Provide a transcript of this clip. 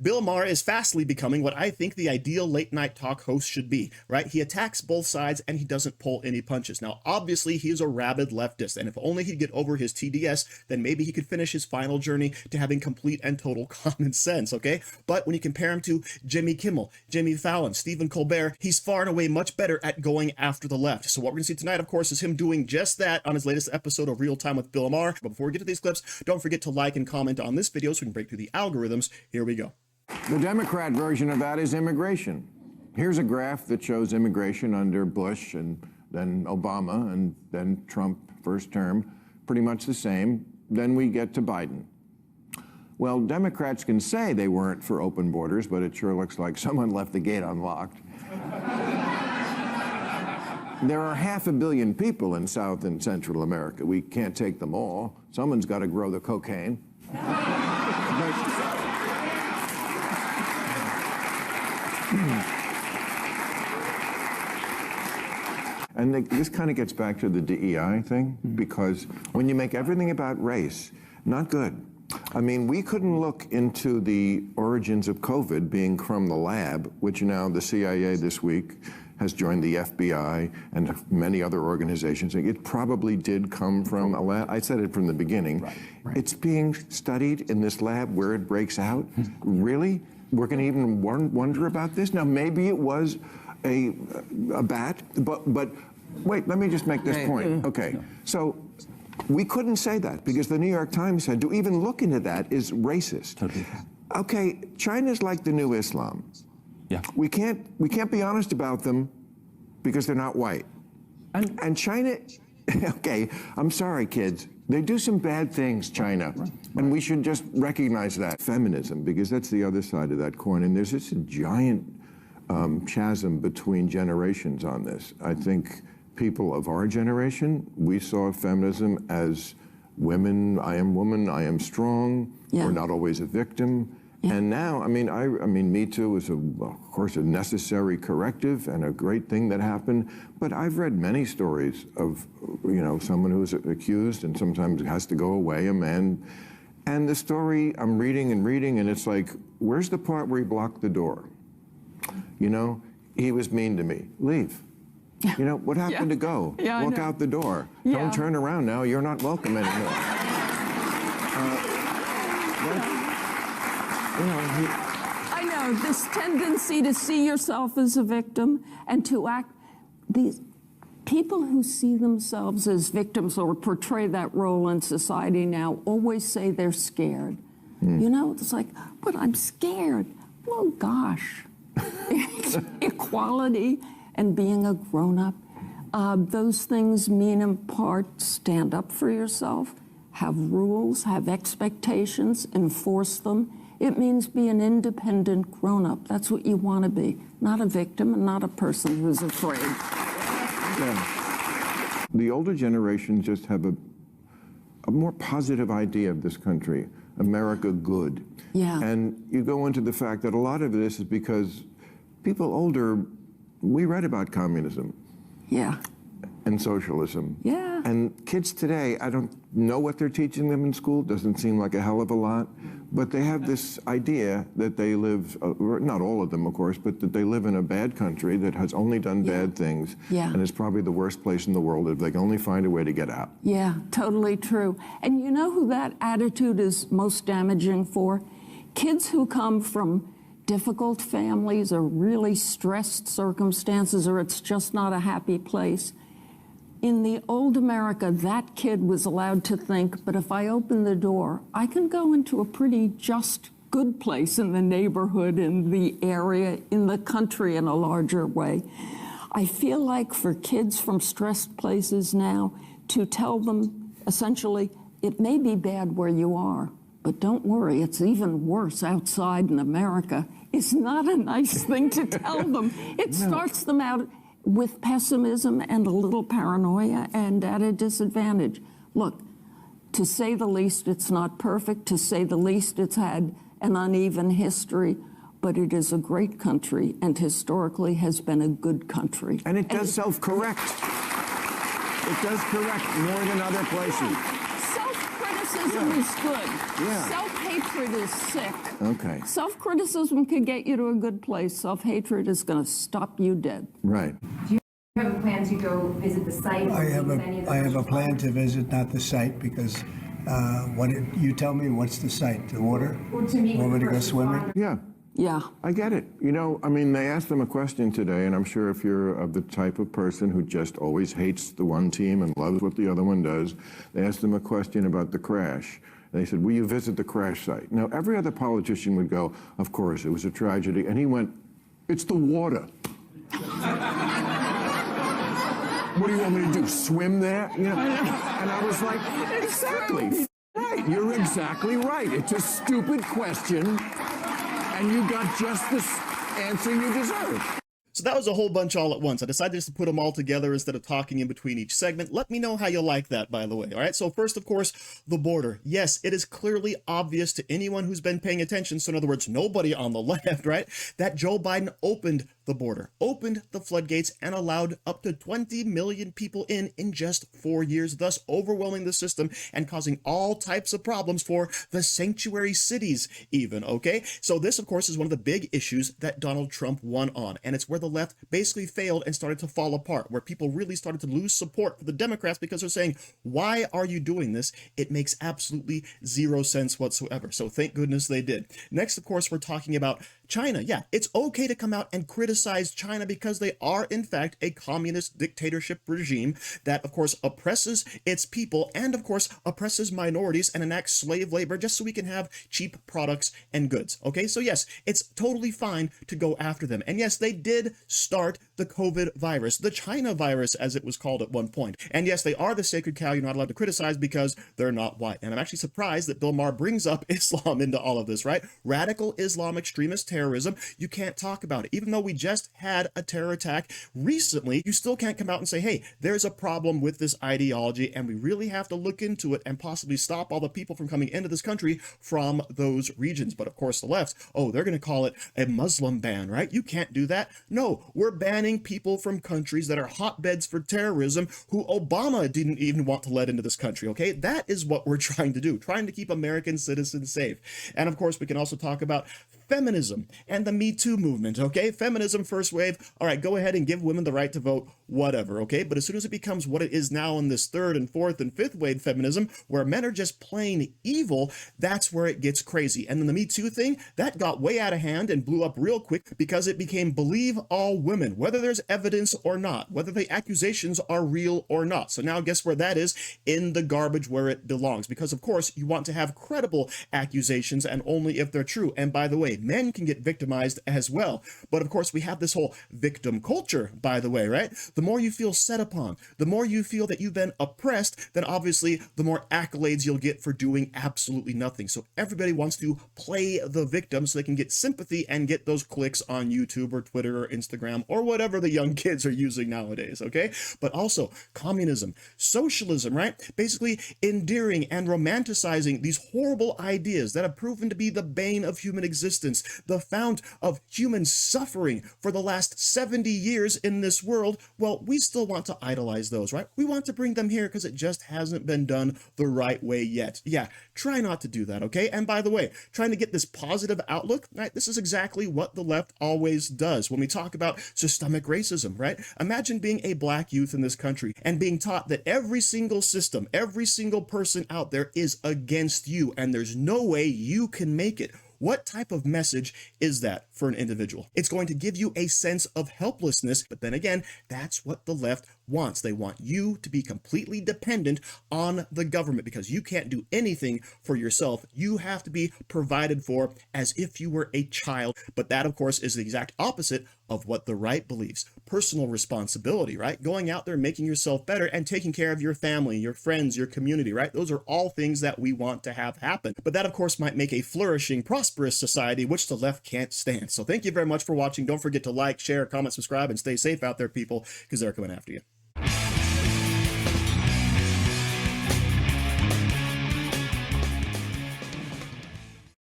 Bill Maher is fastly becoming what I think the ideal late-night talk host should be, right? He attacks both sides and he doesn't pull any punches. Now, obviously, he is a rabid leftist, and if only he'd get over his TDS, then maybe he could finish his final journey to having complete and total common sense, okay? But when you compare him to Jimmy Kimmel, Jimmy Fallon, Stephen Colbert, he's far and away much better at going after the left. So what we're going to see tonight, of course, is him doing just that on his latest episode of Real Time with Bill Maher. But before we get to these clips, don't forget to like and comment on this video so we can break through the algorithms. Here we go. The Democrat version of that is immigration. Here's a graph that shows immigration under Bush and then Obama and then Trump first term, pretty much the same. Then we get to Biden. Well, Democrats can say they weren't for open borders, but it sure looks like someone left the gate unlocked. There are 500 million people in South and Central America. We can't take them all. Someone's got to grow the cocaine. And this kind of gets back to the DEI thing, because when you make everything about race, not good. I mean, we couldn't look into the origins of COVID being from the lab, which now the CIA this week has joined the FBI and many other organizations. It probably did come from a lab. I said it from the beginning. Right. It's being studied in this lab where it breaks out. Really? We're going to even wonder about this? Now, maybe it was a bat, but wait, let me just make this point. Okay, so we couldn't say that because the New York Times said to even look into that is racist. Totally. Okay, China's like the new Islam. Yeah. We can't be honest about them because they're not white. And China, okay, I'm sorry, kids. They do some bad things, China, and we should just recognize that. Feminism, because that's the other side of that coin, and there's just a giant chasm between generations on this. I think people of our generation, we saw feminism as women, I am woman, I am strong, we're not always a victim. And now, I mean, Me Too was, of course, a necessary corrective and a great thing that happened. But I've read many stories of, someone who's accused and sometimes has to go away, a man. And the story I'm reading, and it's like, where's the part where he blocked the door? He was mean to me. Leave. What happened to go? Walk out the door. Don't turn around now. You're not welcome anymore. I know, this tendency to see yourself as a victim and to act, these people who see themselves as victims or portray that role in society now always say they're scared. It's like, but I'm scared. Well, gosh. Equality and being a grown-up, those things mean in part stand up for yourself, have rules, have expectations, enforce them. It means be an independent grown-up. That's what you want to be, not a victim and not a person who's afraid. Yeah. The older generations just have a more positive idea of this country, America good. Yeah. And you go into the fact that a lot of this is because people older, we read about communism. Yeah. And socialism. Yeah. And kids today, I don't know what they're teaching them in school. Doesn't seem like a hell of a lot. But they have this idea that they live, not all of them, of course, but that they live in a bad country that has only done bad things. Yeah. And it's probably the worst place in the world if they can only find a way to get out. Yeah, totally true. And you know who that attitude is most damaging for? Kids who come from difficult families or really stressed circumstances, or it's just not a happy place. In the old America, that kid was allowed to think, but if I open the door, I can go into a pretty just, good place in the neighborhood, in the area, in the country in a larger way. I feel like for kids from stressed places now, to tell them, essentially, it may be bad where you are, but don't worry, it's even worse outside in America. It's not a nice thing to tell them. It starts them out with pessimism and a little paranoia and at a disadvantage. Look, to say the least, it's not perfect. To say the least, it's had an uneven history, but it is a great country and historically has been a good country. And it does self-correct. It does correct more than other places. Self-criticism is good. Yeah. Self-hatred is sick. Okay. Self-criticism can get you to a good place. Self-hatred is going to stop you dead. Right. Do you have a plan to go visit the site? I have a plan to visit, not the site, because you tell me, what's the site? The water? Or to meet Want me with to go first swimming? responders? Yeah. Yeah. I get it. You know, I mean, they asked them a question today, and I'm sure if you're of the type of person who just always hates the one team and loves what the other one does, they asked them a question about the crash. They said, will you visit the crash site? Now, every other politician would go, of course, it was a tragedy. And he went, it's the water. What do you want me to do, swim there? You know? And I was like, exactly. Right, you're exactly right. It's a stupid question. And you got just the answer you deserve. So that was a whole bunch all at once. I decided just to put them all together instead of talking in between each segment. Let me know how you like that, by the way. All right. So first, of course, the border. Yes, it is clearly obvious to anyone who's been paying attention. So in other words, nobody on the left, right, that Joe Biden opened the border, opened the floodgates, and allowed up to 20 million people in just 4 years, thus overwhelming the system and causing all types of problems for the sanctuary cities even, okay? So this, of course, is one of the big issues that Donald Trump won on, and it's where the left basically failed and started to fall apart, where people really started to lose support for the Democrats because they're saying, why are you doing this? It makes absolutely zero sense whatsoever. So thank goodness they did. Next, of course, we're talking about China. Yeah, it's okay to come out and criticize China because they are, in fact, a communist dictatorship regime that, of course, oppresses its people and, of course, oppresses minorities and enacts slave labor just so we can have cheap products and goods. Okay, so yes, it's totally fine to go after them. And yes, they did start the COVID virus, the China virus, as it was called at one point. And yes, they are the sacred cow you're not allowed to criticize because they're not white. And I'm actually surprised that Bill Maher brings up Islam into all of this, right? Radical Islam extremist terrorism, you can't talk about it. Even though we just had a terror attack recently, you still can't come out and say, hey, there's a problem with this ideology and we really have to look into it and possibly stop all the people from coming into this country from those regions. But of course, the left, oh, they're going to call it a Muslim ban, right? You can't do that. No, we're banning people from countries that are hotbeds for terrorism who Obama didn't even want to let into this country, okay? That is what we're trying to do, trying to keep American citizens safe. And of course, we can also talk about feminism and the Me Too movement, okay? Feminism, first wave, all right, go ahead and give women the right to vote, whatever, okay? But as soon as it becomes what it is now in this third and fourth and fifth wave feminism, where men are just plain evil, that's where it gets crazy. And then the Me Too thing, that got way out of hand and blew up real quick because it became believe all women, whether there's evidence or not, whether the accusations are real or not. So now guess where that is? In the garbage where it belongs. Because of course, you want to have credible accusations and only if they're true. And by the way, men can get victimized as well. But of course, we have this whole victim culture, by the way, right? The more you feel set upon, the more you feel that you've been oppressed, then obviously the more accolades you'll get for doing absolutely nothing. So everybody wants to play the victim so they can get sympathy and get those clicks on YouTube or Twitter or Instagram or whatever the young kids are using nowadays, okay? But also communism, socialism, right? Basically endearing and romanticizing these horrible ideas that have proven to be the bane of human existence, the fount of human suffering for the last 70 years in this world. Well, we still want to idolize those, right? We want to bring them here because it just hasn't been done the right way yet. Yeah, try not to do that, okay? And by the way, trying to get this positive outlook, right? This is exactly what the left always does when we talk about systemic racism, right? Imagine being a black youth in this country and being taught that every single system, every single person out there is against you and there's no way you can make it. What type of message is that for an individual? It's going to give you a sense of helplessness, but then again, that's what the left wants. They want you to be completely dependent on the government because you can't do anything for yourself. You have to be provided for as if you were a child. But that, of course, is the exact opposite of what the right believes. Personal responsibility, right? Going out there, making yourself better and taking care of your family, your friends, your community, right? Those are all things that we want to have happen. But that, of course, might make a flourishing, prosperous society, which the left can't stand. So thank you very much for watching. Don't forget to like, share, comment, subscribe, and stay safe out there, people, because they're coming after you.